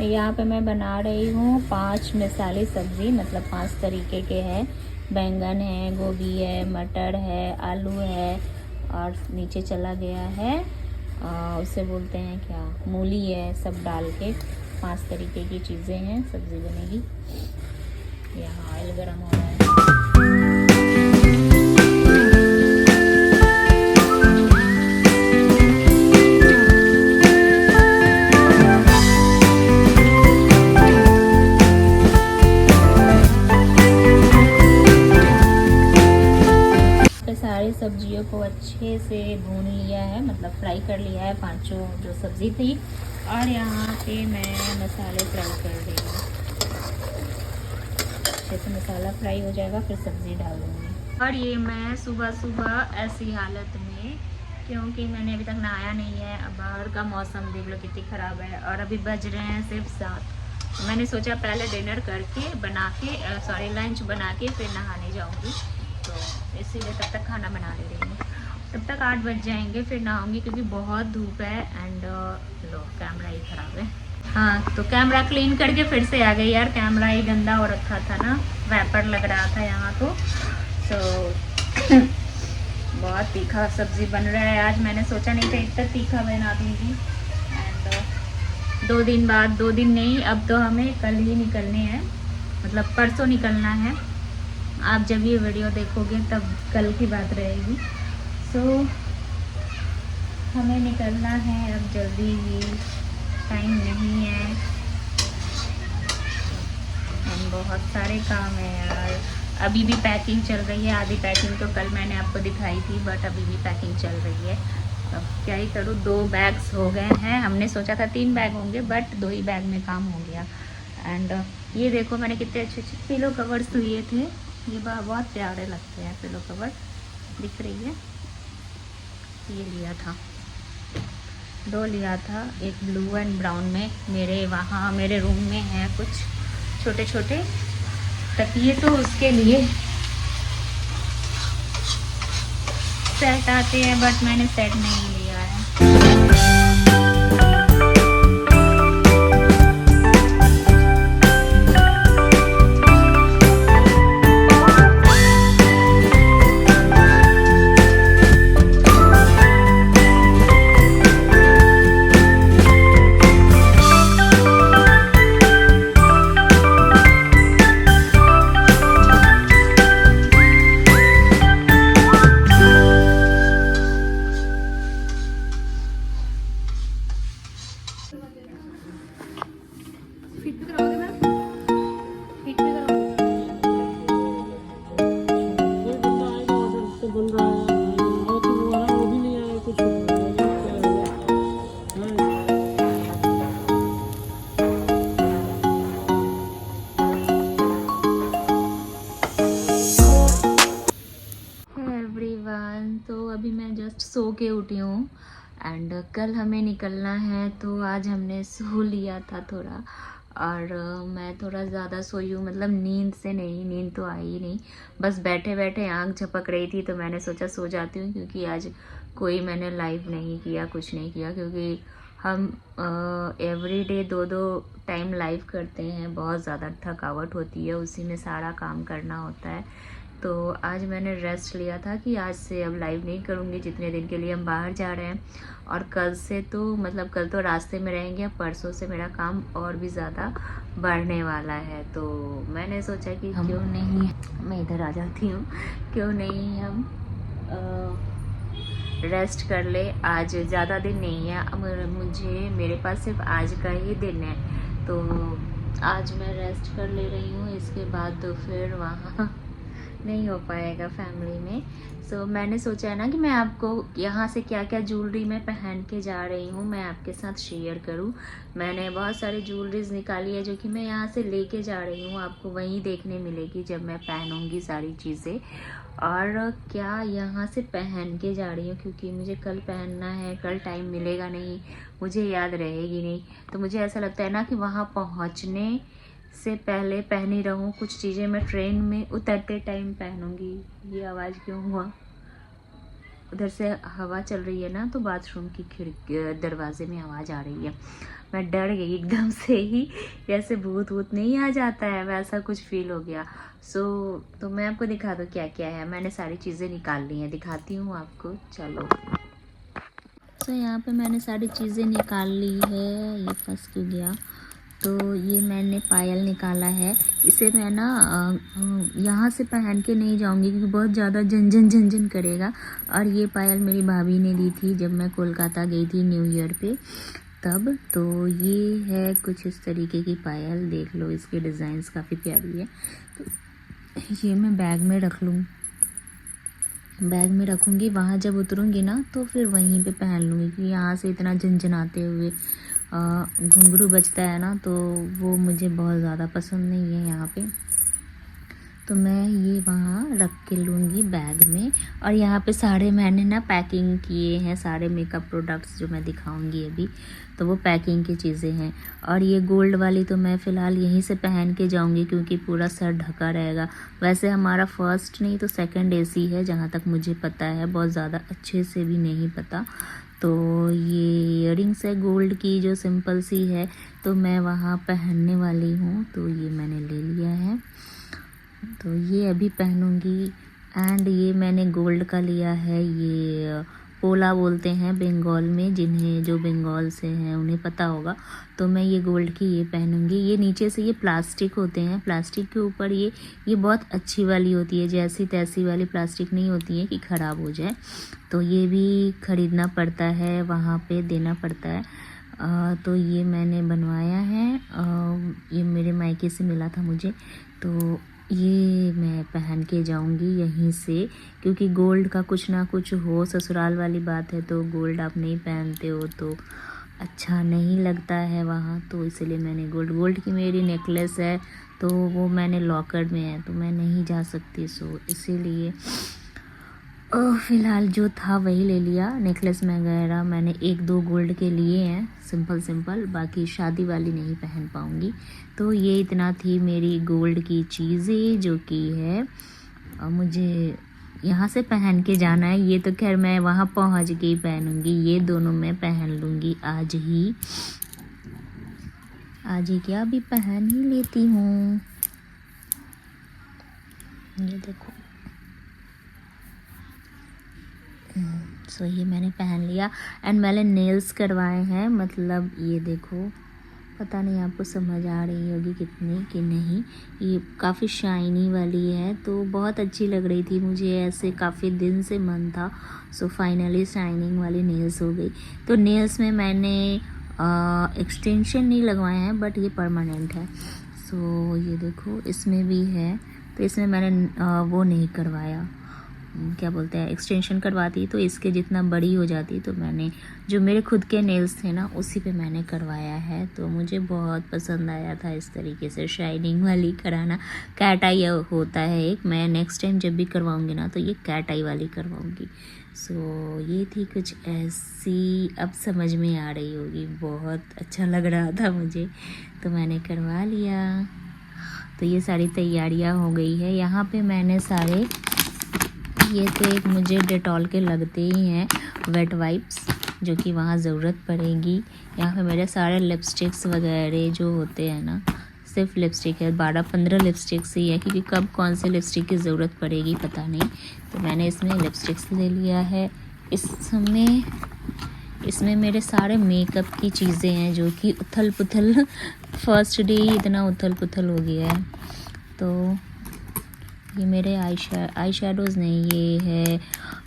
यहाँ पे मैं बना रही हूँ 5 मिसाली सब्ज़ी, मतलब 5 तरीके के हैं। बैंगन है, गोभी है, मटर है, आलू है और नीचे चला गया है उसे बोलते हैं क्या, मूली है। सब डाल के 5 तरीके की चीज़ें हैं, सब्ज़ी बनेगी। यहाँ ऑयल गर्म हो रहा है। सारी सब्जियों को अच्छे से भून लिया है, मतलब फ्राई कर लिया है पांचों जो सब्ज़ी थी। और यहाँ पे मैं मसाले फ्राई कर रही हूँ। अच्छे से मसाला फ्राई हो जाएगा फिर सब्ज़ी डाल दूँगी। और ये मैं सुबह सुबह ऐसी हालत में, क्योंकि मैंने अभी तक नहाया नहीं है। अब बाहर का मौसम देख लो कितनी ख़राब है और अभी बज रहे हैं सिर्फ 7। मैंने सोचा पहले डिनर करके बना के लंच बना के फिर नहाने जाऊँगी, तो इसीलिए तब तक खाना बना ले रही हूँ। तब तक 8 बज जाएंगे, फिर नहाऊंगी क्योंकि बहुत धूप है। एंड लो कैमरा ही ख़राब है। हाँ, तो कैमरा क्लीन करके फिर से आ गई यार। कैमरा ही गंदा हो रखा था ना, वैपर लग रहा था यहाँ तो बहुत तीखा सब्ज़ी बन रहा है आज। मैंने सोचा नहीं था इतना तीखा बना दूँगी। एंड 2 दिन बाद, 2 दिन नहीं, अब तो हमें कल ही निकलने हैं, मतलब परसों निकलना है। आप जब ये वीडियो देखोगे तब कल की बात रहेगी। हमें निकलना है अब जल्दी ही, टाइम नहीं है। हम बहुत सारे काम है यार। अभी भी पैकिंग चल रही है, आधी पैकिंग तो कल मैंने आपको दिखाई थी, बट अभी भी पैकिंग चल रही है। अब क्या ही करूँ, 2 बैग्स हो गए हैं। हमने सोचा था 3 बैग होंगे, बट 2 ही बैग में काम हो गया। एंड ये देखो मैंने कितने अच्छे अच्छे पिलो कवर्स लिए थे। ये बहुत प्यारे लगते हैं पिलो कवर, दिख रही है। ये लिया था, 2 लिया था, एक ब्लू एंड ब्राउन में। मेरे रूम में है कुछ छोटे छोटे तकिए, तो उसके लिए सेट आते हैं, बट मैंने सेट नहीं लिया है। तो अभी मैं जस्ट सो के उठी हूँ। एंड कल हमें निकलना है, तो आज हमने सो लिया था थोड़ा। और मैं थोड़ा ज़्यादा सोई हूँ, मतलब नींद से नहीं, नींद तो आई ही नहीं, बस बैठे बैठे आँख झपक रही थी, तो मैंने सोचा सो जाती हूँ। क्योंकि आज कोई मैंने लाइव नहीं किया, कुछ नहीं किया, क्योंकि हम एवरी डे 2-2 टाइम लाइव करते हैं। बहुत ज़्यादा थकावट होती है, उसी में सारा काम करना होता है। तो आज मैंने रेस्ट लिया था कि आज से अब लाइव नहीं करूँगी, जितने दिन के लिए हम बाहर जा रहे हैं। और कल से तो मतलब कल तो रास्ते में रहेंगे, परसों से मेरा काम और भी ज़्यादा बढ़ने वाला है। तो मैंने सोचा कि क्यों नहीं, मैं इधर आ जाती हूँ, क्यों नहीं हम रेस्ट कर ले। आज ज़्यादा दिन नहीं है, मेरे पास सिर्फ आज का ही दिन है, तो आज मैं रेस्ट कर ले रही हूँ। इसके बाद तो फिर वहाँ नहीं हो पाएगा फैमिली में। सो मैंने सोचा है ना कि मैं आपको यहाँ से क्या क्या ज्वेलरी मैं पहन के जा रही हूँ, मैं आपके साथ शेयर करूँ। मैंने बहुत सारी ज्वेलरीज निकाली है जो कि मैं यहाँ से लेके जा रही हूँ, आपको वहीं देखने मिलेगी जब मैं पहनूँगी सारी चीज़ें। और क्या यहाँ से पहन के जा रही हूँ, क्योंकि मुझे कल पहनना है, कल टाइम मिलेगा नहीं, मुझे याद रहेगी नहीं। तो मुझे ऐसा लगता है ना कि वहाँ पहुँचने से पहले पहनी रहूँ कुछ चीज़ें, मैं ट्रेन में उतरते टाइम पहनूंगी। ये आवाज़ क्यों हुआ, उधर से हवा चल रही है ना, तो बाथरूम की खिड़की दरवाजे में आवाज़ आ रही है। मैं डर गई एकदम से ही, जैसे भूत वूत नहीं आ जाता है वैसा कुछ फील हो गया। तो मैं आपको दिखा दूँ क्या क्या है। मैंने सारी चीज़ें निकाल ली हैं, दिखाती हूँ आपको, चलो। यहाँ पे मैंने सारी चीज़ें निकाल ली है। ये फंस क्यों गया? तो ये मैंने पायल निकाला है। इसे मैं ना यहाँ से पहन के नहीं जाऊँगी क्योंकि बहुत ज़्यादा झंझन झंझन करेगा। और ये पायल मेरी भाभी ने दी थी जब मैं कोलकाता गई थी न्यू ईयर पे तब। तो ये है कुछ इस तरीके की पायल, देख लो, इसकी डिज़ाइंस काफ़ी प्यारी है। तो ये मैं बैग में रख लूँ, बैग में रखूँगी, वहाँ जब उतरूँगी ना तो फिर वहीं पे पहन लूँगी क्योंकि यहाँ से इतना झंझनाते हुए घुंघरू बजता है ना, तो वो मुझे बहुत ज़्यादा पसंद नहीं है यहाँ पे। तो मैं ये वहाँ रख के लूँगी बैग में। और यहाँ पे सारे मैंने ना पैकिंग किए हैं, सारे मेकअप प्रोडक्ट्स जो मैं दिखाऊंगी अभी, तो वो पैकिंग की चीज़ें हैं। और ये गोल्ड वाली तो मैं फ़िलहाल यहीं से पहन के जाऊँगी क्योंकि पूरा सर ढका रहेगा। वैसे हमारा फर्स्ट नहीं तो सेकंड एसी है जहाँ तक मुझे पता है, बहुत ज़्यादा अच्छे से भी नहीं पता। तो ये इयररिंग्स है गोल्ड की जो सिंपल सी है, तो मैं वहाँ पहनने वाली हूँ, तो ये मैंने ले लिया है। तो ये अभी पहनूंगी। एंड ये मैंने गोल्ड का लिया है, ये पोला बोलते हैं बंगाल में, जिन्हें जो बंगाल से हैं उन्हें पता होगा। तो मैं ये गोल्ड की ये पहनूंगी। ये नीचे से ये प्लास्टिक होते हैं, प्लास्टिक के ऊपर ये बहुत अच्छी वाली होती है, जैसी तैसी वाली प्लास्टिक नहीं होती है कि ख़राब हो जाए। तो ये भी ख़रीदना पड़ता है, वहाँ पे देना पड़ता है। तो ये मैंने बनवाया है, ये मेरे मायके से मिला था मुझे। तो ये मैं पहन के जाऊंगी यहीं से, क्योंकि गोल्ड का कुछ ना कुछ हो, ससुराल वाली बात है, तो गोल्ड आप नहीं पहनते हो तो अच्छा नहीं लगता है वहाँ। तो इसलिए मैंने गोल्ड की मेरी नेकलेस है, तो वो मैंने लॉकर में है, तो मैं नहीं जा सकती, सो इसीलिए फ़िलहाल जो था वही ले लिया। नेकलेस वगैरह मैंने 1-2 गोल्ड के लिए हैं, सिंपल, बाकी शादी वाली नहीं पहन पाऊँगी। तो ये इतना थी मेरी गोल्ड की चीज़ें जो कि है मुझे यहाँ से पहन के जाना है। ये तो खैर मैं वहाँ पहुँच के ही पहनूँगी, ये दोनों मैं पहन लूँगी आज ही क्या अभी पहन ही लेती हूँ। ये देखो, सो ये मैंने पहन लिया। एंड मैंने नेल्स करवाए हैं, मतलब ये देखो, पता नहीं आपको समझ आ रही होगी कितनी कि नहीं। ये काफ़ी शाइनी वाली है, तो बहुत अच्छी लग रही थी मुझे, ऐसे काफ़ी दिन से मन था। सो फाइनली शाइनिंग वाली नेल्स हो गई। तो नेल्स में मैंने एक्सटेंशन नहीं लगवाए हैं, बट ये परमानेंट है। सो ये देखो, इसमें भी है, तो इसमें मैंने वो नहीं करवाया, क्या बोलते हैं, एक्सटेंशन करवाती तो इसके जितना बड़ी हो जाती। तो मैंने जो मेरे खुद के नेल्स थे ना उसी पे मैंने करवाया है, तो मुझे बहुत पसंद आया था इस तरीके से शाइनिंग वाली कराना। कैट आई होता है एक, मैं नेक्स्ट टाइम जब भी करवाऊँगी ना तो ये कैट आई वाली करवाऊँगी। सो ये थी कुछ ऐसी, अब समझ में आ रही होगी, बहुत अच्छा लग रहा था मुझे, तो मैंने करवा लिया। तो ये सारी तैयारियां हो गई है। यहाँ पे मैंने सारे, ये तो एक मुझे डेटॉल के लगते ही हैं वेट वाइप्स, जो कि वहाँ ज़रूरत पड़ेगी। यहाँ पे मेरे सारे लिपस्टिक्स वगैरह जो होते हैं ना, सिर्फ लिपस्टिक है, 12-15 लिपस्टिक्स ही है, क्योंकि कब कौन से लिपस्टिक की ज़रूरत पड़ेगी पता नहीं। तो मैंने इसमें लिपस्टिक्स ले लिया है। इसमें मेरे सारे मेकअप की चीज़ें हैं जो कि उथल पुथल, फर्स्ट डे ही इतना उथल पुथल हो गया है। तो ये मेरे आई शेडोज़ नहीं, ये है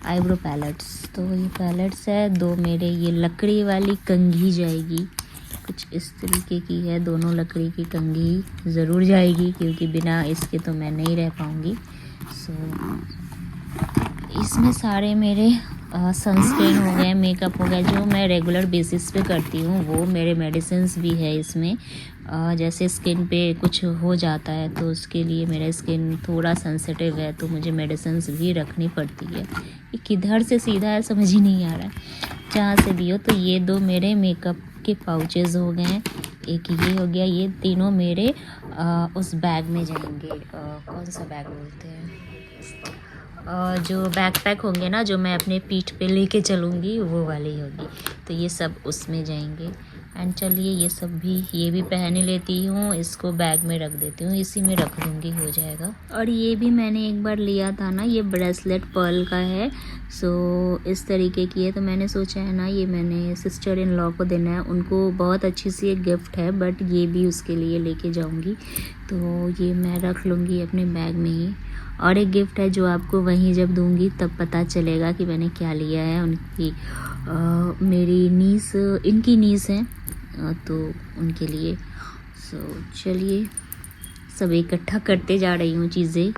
आईब्रो पैलेट्स। तो ये पैलेट्स है 2 मेरे, ये लकड़ी वाली कंघी जाएगी, कुछ इस तरीके की है, दोनों लकड़ी की कंघी ज़रूर जाएगी क्योंकि बिना इसके तो मैं नहीं रह पाऊँगी। सो इसमें सारे मेरे सनस्क्रीन हो गए, मेकअप हो गया, जो मैं रेगुलर बेसिस पे करती हूँ, वो मेरे मेडिसिन्स भी है इसमें। जैसे स्किन पे कुछ हो जाता है तो उसके लिए, मेरा स्किन थोड़ा सेंसिटिव है तो मुझे मेडिसिन्स भी रखनी पड़ती है। ये किधर से सीधा है समझ ही नहीं आ रहा है, जहाँ से भी हो। तो ये 2 मेरे मेकअप के पाउचेस हो गए, एक ये हो गया, ये तीनों मेरे उस बैग में जाएंगे, कौन सा बैग बोलते हैं, जो बैकपैक होंगे ना, जो मैं अपने पीठ पे लेके चलूँगी, वो वाली होगी। तो ये सब उसमें जाएंगे। एंड चलिए ये सब भी, ये भी पहन लेती हूँ, इसको बैग में रख देती हूँ, इसी में रख दूँगी, हो जाएगा। और ये भी मैंने एक बार लिया था ना, ये ब्रेसलेट पर्ल का है। सो इस तरीके की है, तो मैंने सोचा है ना, ये मैंने सिस्टर इन लॉ को देना है, उनको बहुत अच्छी सी एक गिफ्ट है, बट ये भी उसके लिए लेके जाऊँगी। तो ये मैं रख लूँगी अपने बैग में ही। और एक गिफ्ट है जो आपको वहीं जब दूँगी तब पता चलेगा कि मैंने क्या लिया है। उनकी मेरी नीस, इनकी नीस है, तो उनके लिए। सो चलिए सब इकट्ठा करते जा रही हूँ चीज़ें।